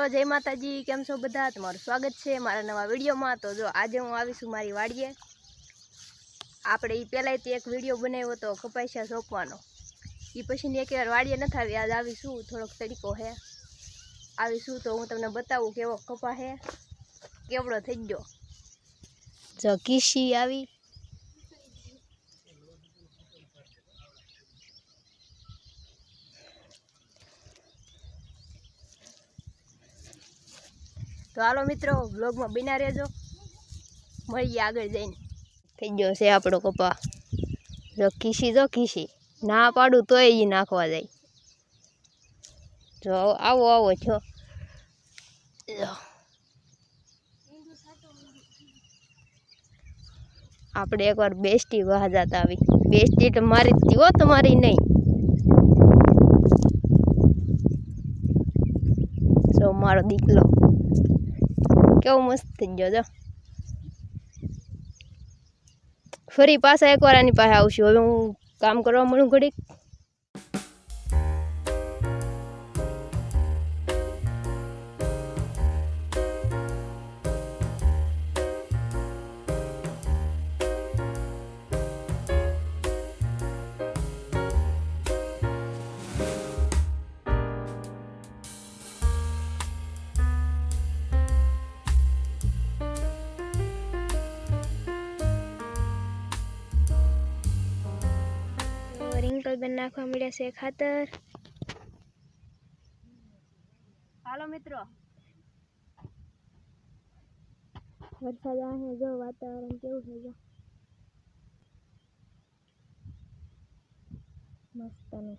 મિત્રો, જय माताजी। केम छो बधा? तमारुं स्वागत है मारा नवा विडियो में। तो जो आज हूँ आवीशुं मारी वाड़ीए। आपणे ई पहेलाथी एक विडियो बनाव्यो तो कपासिया सोंपवानो। ई पछी एक वार वाड़ीए नथी आवी। आज आवीशुं, थोड़ोक तड़को है। आवीशुं तो हूँ तमने बतावुं केवो कपा है, केवड़ो थई गयो। जो कीशी आवी तो हालो मित्रों, ब्लॉग में बना रहेजो। मळीए आगळ जईने। थई गयो छे आपणो कपा। जो कीशी ना पाडું तोय ई नाखवा जाय। जो आवो आवो छो। આપણે એકવાર બેસ્ટી વાહ જાતા આવી। બેસ્ટી તો મારી જ હતી હો, તમારી નહીં। જો મારો દીકલો કેવો મસ્ત થઈ ગયો। જો ફરી પાછા એકવાર આની પાસે આવશું। હવે હું કામ કરવા મળું ઘડીક। रिंकल बेन नाखवा मळ्या छे खातर। हालो मित्रों, वरसाद आहे। जो वातावरण केवुं छे, जो मस्त ने।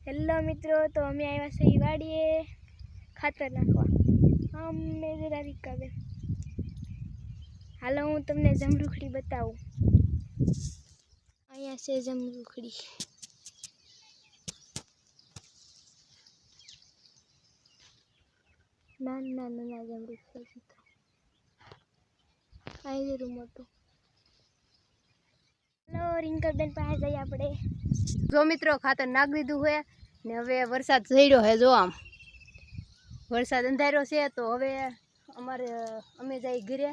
हेलो मित्रों, तो अमे आव्या छे वाड़ीए खातर नाखवा। अमे जरा रिकाबे। हालो हूँ तमने जमरूखड़ी बतावुं। अहींया छे जमरूखड़ी। नाना नाना जमरूख छे। आई जरूर मोटो। हेलो रिंकल बेन पासे जाइए आपणे। जो मित्रों, खातर नाख दीधुं है ने हवे वरसाद झड्यो है। जो आम वरसाद अंधार्यो छे तो हवे अमे जाई घरे।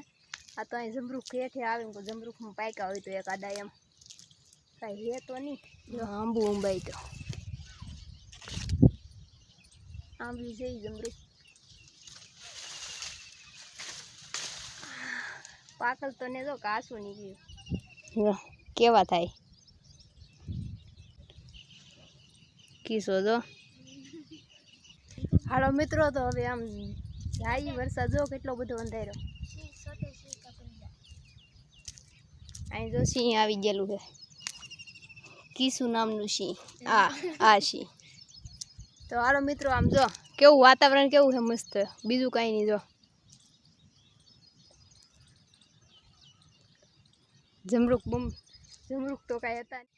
आ तो अहीं जमरूख हेठे आवीने को जमरूख में पाक्या होय तो एक आदा एम काई है तो नहीं। जो आंबू अंबाई तो आंबी छे जमरूख पाकल तो ने जो कासू नीकळ्यो। केवा थाय कीसो जो। हालो मित्रों, तो हवे आम जाई वरसाद जो केटलो बधो अंधार्यो। અહીં જો સિંહ આવી ગયેલું છે। કીસુ નામનું સિંહ। આ સિંહ। તો હાલો મિત્રો, આમ જો કેવું વાતાવરણ કેવું છે મસ્ત। બીજું કાંઈ નહીં। જો જમરૂખ તો કાંઈ હતા નહીં।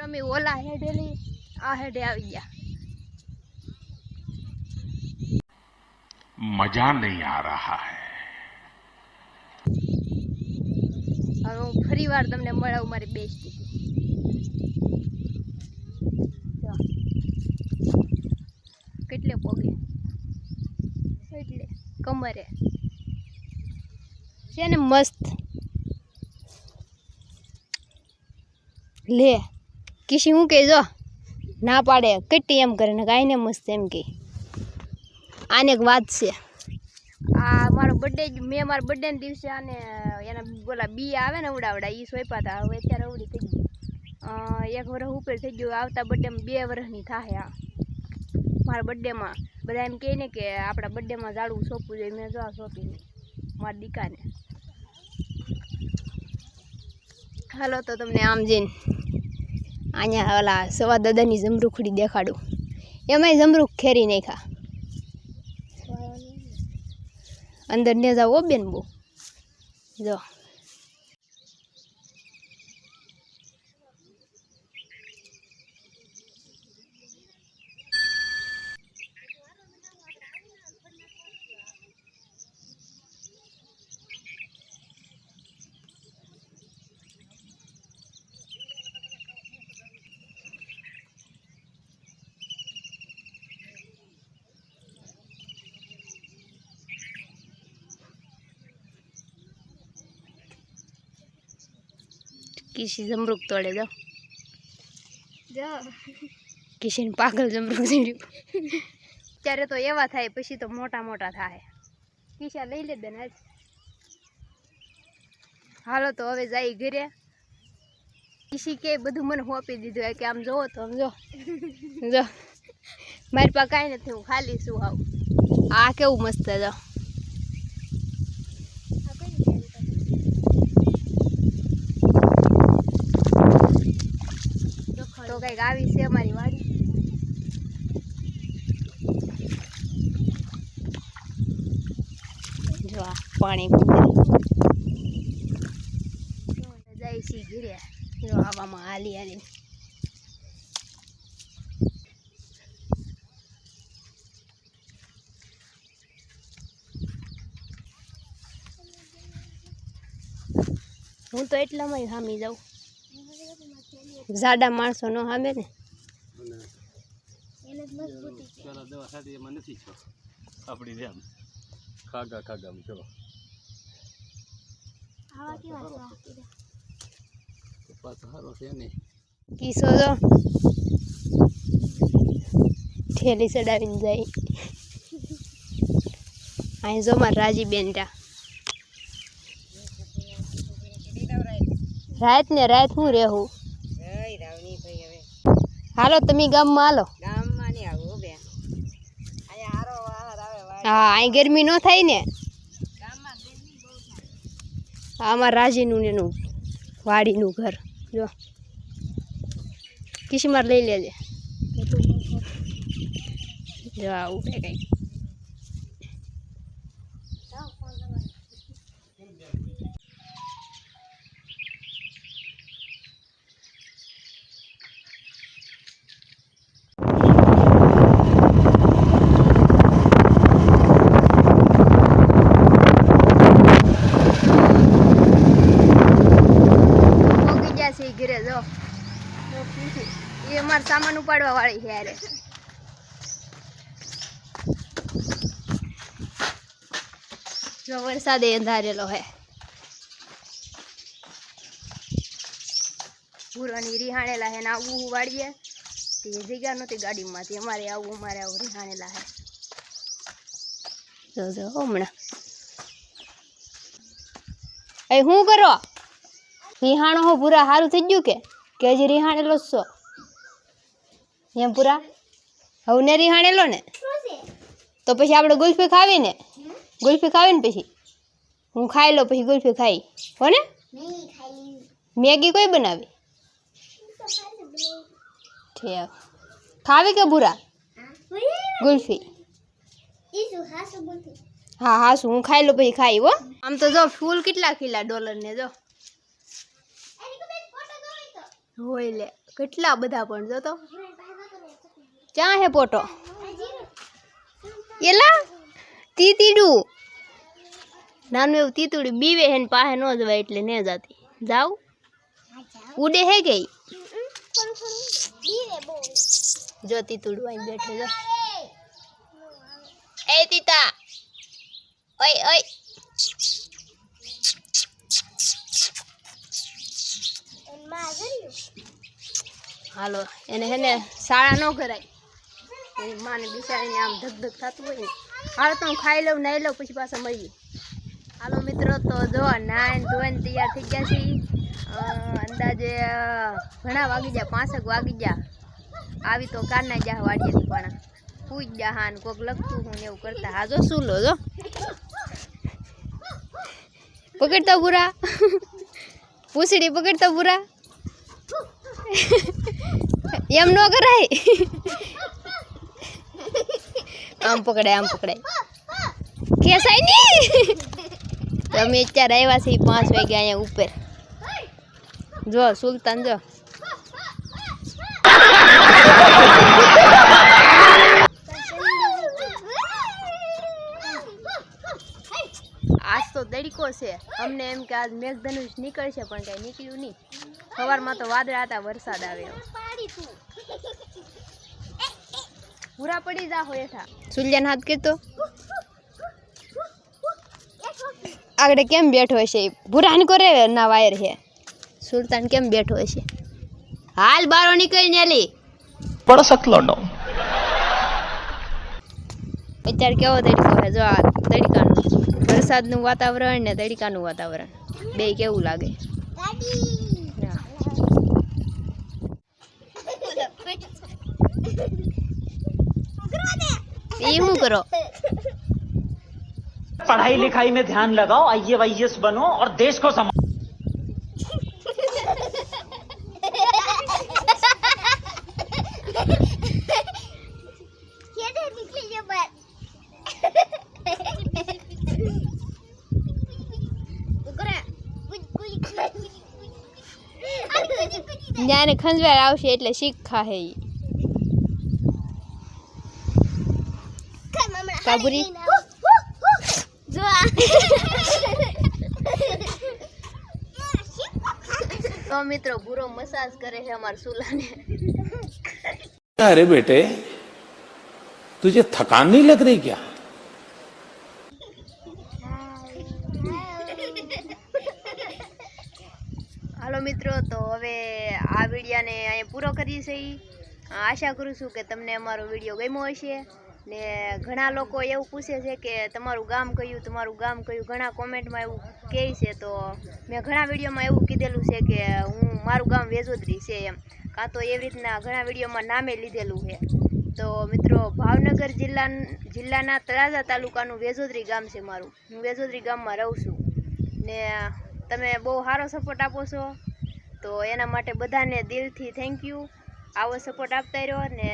અમે ઓલા હેડેલી આ હેડે આવી ગયા। मजा नहीं आ रहा है। હવે હું ફરી વાર તમને મળાવું મારી બેસ્ટી। કેટલે પોગે એટલે કમરે છે ને મસ્ત। લે किसी हूँ कही जो ना पाड़े कट्टी एम करे ने गाय ने मस्त एम कही। आने एक बात से आ मारो बर्थडे मैं मारा बर्थडे ने दिवसे आने एना बोला बी आवे ने उडावड़ा ई सोयपा था। हवे अत्यारे उडी थई गई। एक वर्ष ऊपर थई गयो। आवता बर्थडे में 2 वर्षनी थाहे। आ मारा बर्थडे में बधा एम कहे ने के आपड़ा बर्थडे में जाड़ू सोंपવું જોઈએ। मैं जो आ सोंपी मारी दीकाने। हालो तो तमने आम जईने आया वाला सवा दादानी जमरूखड़ी देखाड़ू। એમાંય જમરૂક ખેરી નાખ્યા અંદર ને જાવ બેન બહુ જો કિસી જમરૂક તોડે જાઓ કિશન પાગલ જમરૂક થઈ ત્યારે તો એવા થાય પછી તો મોટા મોટા થાય કિસા લઈ લે બેન આજ હાલો તો હવે જાય ઘરે કિસી કે બધું મને હોપી દીધું કે આમ જોવો તો આમ જો જો મારી પાસે કાંઈ નથી હું ખાલી શું આવું આ કેવું મસ્ત જો તો કંઈક આવી છે અમારી વાડી જો આ પાણી જાય છે ઘીરે જો આવામાં હાલી હાલી હું તો એટલામાં હામી જાઉં જાડા માણસો નો સામે ને આપણી જેમ ખાગા ખાગા ચલો પાછો સારો છે ને કિસો જો ઠેલી ચડાવીને જાય અહીં જો મારા રાજી બેન રાત ને રાત હું રહેવું હાલો તમે ગામમાં હાલો હા અહીં ગરમી ન થાય ને અમારા રાજીનું એનું વાડીનું ઘર જો કિશમાર લઈ લેજે જો આવું કંઈક ઘરે જો એ અમારે સામાન ઉપાડવા વાળી છે યારે જો વરસાદે અંધારેલો હે પૂરાની રિહાણેલા હે ને આવું વાળીએ તે જગ્યા નહોતી ગાડીમાંથી અમારે આવું રિહાણેલા હે જો જો હમણાં એ શું કરો રિહાણો હો પૂરા સારું થઈ ગયું કે હજી રિહાણેલો જ છો એમ પૂરા હવે ને રિહાણેલો ને તો પછી આપણે ગુલ્ફી ખાવી ને પછી હું ખાઈ લો પછી ગુલ્ફી ખાઈ હો ને મેગી કોઈ બનાવી ઠીક ખાવી કે પૂરા ગુલ્ફી હા હા શું હું ખાઈ લો પછી ખાઈ હો આમ તો જો ફૂલ કેટલા ખીલા ડોલર ને જો હોય લે કેટલા બધા પણ જો તો ક્યાં હે પોટો એલા તીતીડું નાનું એવું તીતુડું બીવે હે ને પાસે ન જવાય એટલે ને જાતી જાવ ઉડે હે ગઈ જો તીતુડું અહીં બેઠે જો એ તીતા ઓય ઓય હાલો એને હે ને શાળા ન કરાય એની માને બિચારીને આમ ધક થતું હોય ને હાલો તો હું ખાઈ લઉં નાઈ લઉં પછી પાછા મળીએ હાલો મિત્રો તો જો નાઈને ધોઈને તૈયાર થઈ ગયા છીએ અંદાજે ઘણા વાગી ગયા 5 વાગી ગયા આવી તો કારના જા વાડીએથી પણ પૂજ જા હા ને કોક લખતું હું ને એવું કરતા હા જો શું લો જો પકડતા પૂરા પૂછડી પકડતા પૂરા એમ ન કરાય આમ પકડાય ખેસાય નહીં. તો અમે અત્યારે આવ્યા છીએ 5 વાગે અહીંયા ઉપર. જો સુલતાન જો આજ તો દડીકો છે. અમને એમ કે આજ મેઘધનુષ નીકળશે પણ કઈ નીકળ્યું નહીં. સવારમાં તો વાદળા હતા, વરસાદ આવ્યો. પૂરા પડી જા હો એઠા. સુલ્યાન હાથ કરતો આગળ કેમ બેઠો હશે? ભૂરાન કરે ના વાયર છે. સુલતાન કેમ બેઠો હશે? હાલ બારો નીકળીને લી बड़ा सतलो नो અત્યારે કેવો તડકો છે. જો આ તડકાનું વરસાદનું વાતાવરણ ને તડકાનું વાતાવરણ બે કેવું લાગે? એ શું કરો? पढ़ाई लिखाई में ध्यान लगाओ, आईएएस बनो और देश को संभालो। જ્ઞાને ખંજવાળ આવશે એટલે શીખા હે કાબુરી. તો મિત્રો ભૂરો મસાજ કરે છે અમાર સુલાને. अरे बेटे तुझे थकान नहीं लग रही क्या? હાલો મિત્રો, તો હવે આ વિડીયાને અહીંયા પૂરો કરીએ છીએ. આશા કરું છું કે તમને અમારો વિડીયો ગમ્યો હશે. ને ઘણા લોકો એવું પૂછે છે કે તમારું ગામ કયું. ઘણા કોમેન્ટમાં એવું કહે છે. તો મેં ઘણા વિડીયોમાં એવું કીધેલું છે કે મારું ગામ વેજોદરી છે એમ, કાં તો એવી રીતના ઘણા વિડીયોમાં નામે લીધેલું છે. તો મિત્રો ભાવનગર જિલ્લાના તળાજા તાલુકાનું વેજોદરી ગામ છે મારું. હું વેજોદરી ગામમાં રહું છું. ને તમે બહુ સારો સપોર્ટ આપો છો, તો એના માટે બધાને દિલથી થેન્ક યુ. આવો સપોર્ટ આપતા રહ્યો. ને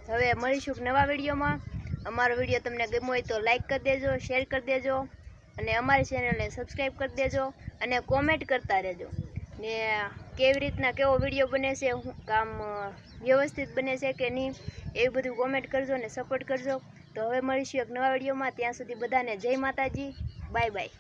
હવે મળીશું નવા વિડીયોમાં. અમારો વિડીયો તમને ગમ્યો હોય તો લાઈક કરી દેજો, શેર કરી દેજો, અને અમારી ચેનલને સબસ્ક્રાઈબ કરી દેજો, અને કોમેન્ટ કરતા રહેજો. ને કેવી રીતના કેવો વિડીયો બને છે, કામ વ્યવસ્થિત બને છે કે નહીં, એવું બધું કોમેન્ટ કરજો ને સપોર્ટ કરજો. તો હવે મળીશું એક નવા વિડીયોમાં. ત્યાં સુધી બધાને જય માતાજી. Bye bye.